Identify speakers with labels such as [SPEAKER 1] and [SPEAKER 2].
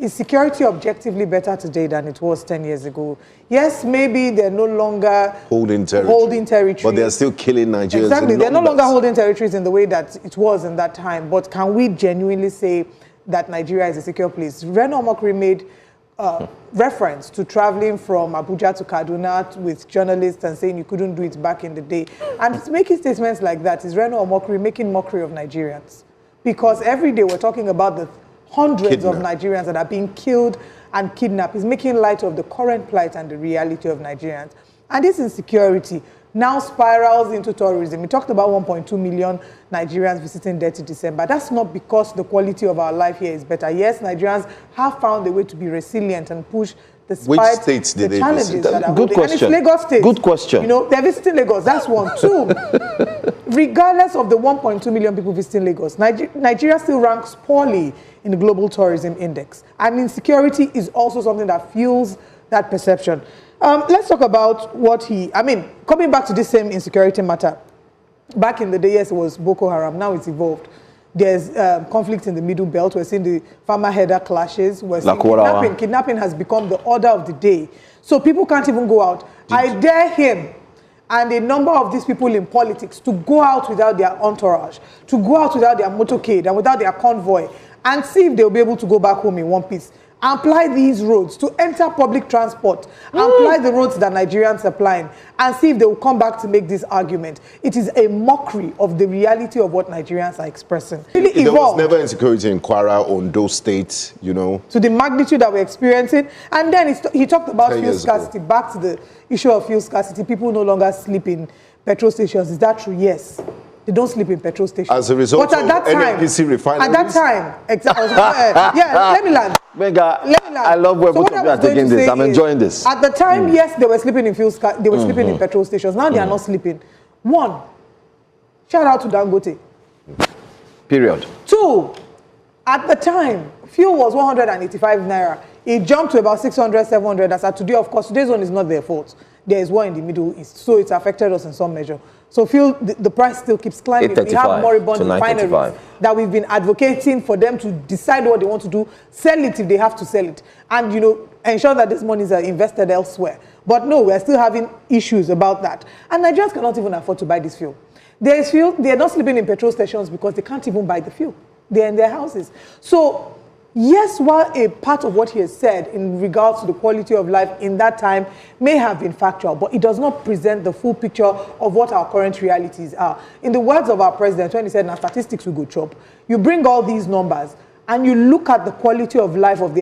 [SPEAKER 1] is security objectively better today than it was 10 years ago? Yes, maybe they're no longer holding territory.
[SPEAKER 2] But they're still killing Nigerians.
[SPEAKER 1] Exactly, they're no longer holding territories in the way that it was in that time. But can we genuinely say that Nigeria is a secure place? Reno Omokri made reference to traveling from Abuja to Kaduna with journalists and saying you couldn't do it back in the day. And making statements like that is Reno Omokri making mockery of Nigerians. Because every day we're talking about the hundreds of Nigerians that are being killed and kidnapped. Is making light of the current plight and the reality of Nigerians. And this insecurity now spirals into tourism. We talked about 1.2 million Nigerians visiting there to December. That's not because the quality of our life here is better. Yes, Nigerians have found a way to be resilient and push despite
[SPEAKER 2] states did
[SPEAKER 1] the challenges that are
[SPEAKER 3] Good question.
[SPEAKER 1] And it's Lagos State.
[SPEAKER 3] Good question.
[SPEAKER 1] You know, they're visiting Lagos. That's one. Two, regardless of the 1.2 million people visiting Lagos, Nigeria still ranks poorly in the Global Tourism Index. And insecurity is also something that fuels that perception. Let's talk about what coming back to this same insecurity matter. Back in the day, yes, it was Boko Haram. Now it's evolved. There's conflict in the Middle Belt. We're seeing the farmer-header clashes. We're seeing kidnapping. Kidnapping has become the order of the day. So people can't even go out. I dare him and a number of these people in politics to go out without their entourage, to go out without their motorcade and without their convoy, and see if they'll be able to go back home in one piece. Apply these roads to enter public transport, apply the roads that Nigerians are applying, and see if they will come back to make this argument. It is a mockery of the reality of what Nigerians are expressing. Really
[SPEAKER 2] there was never insecurity in Kwara, Ondo State, you know.
[SPEAKER 1] To the magnitude that we're experiencing. And then he talked about fuel scarcity. Back to the issue of fuel scarcity. People no longer sleep in petrol stations. Is that true? Yes. They don't sleep in petrol stations.
[SPEAKER 2] As a result
[SPEAKER 1] but at that
[SPEAKER 2] of
[SPEAKER 1] time,
[SPEAKER 2] NNPC refineries?
[SPEAKER 1] At that time, exactly. Yeah, let me land.
[SPEAKER 3] Mega, I love where both of you are taking this. I'm enjoying this.
[SPEAKER 1] At the time, yes, they were sleeping in they were sleeping in petrol stations. Now they are not sleeping. One, shout out to Dangote.
[SPEAKER 3] Period.
[SPEAKER 1] Two, at the time, fuel was 185 naira. It jumped to about 600, 700. As at today, of course, today's one is not their fault. There is war in the Middle East, so it's affected us in some measure. So fuel, the price still keeps climbing. We have moribund refineries that we've been advocating for them to decide what they want to do, sell it if they have to sell it, and ensure that these monies are invested elsewhere. But no, we're still having issues about that. And Nigerians cannot even afford to buy this fuel. There is fuel, they're not sleeping in petrol stations because they can't even buy the fuel. They're in their houses. So yes, while a part of what he has said in regards to the quality of life in that time may have been factual, but it does not present the full picture of what our current realities are. In the words of our president, when he said, "Now statistics will go chop," you bring all these numbers and you look at the quality of life of the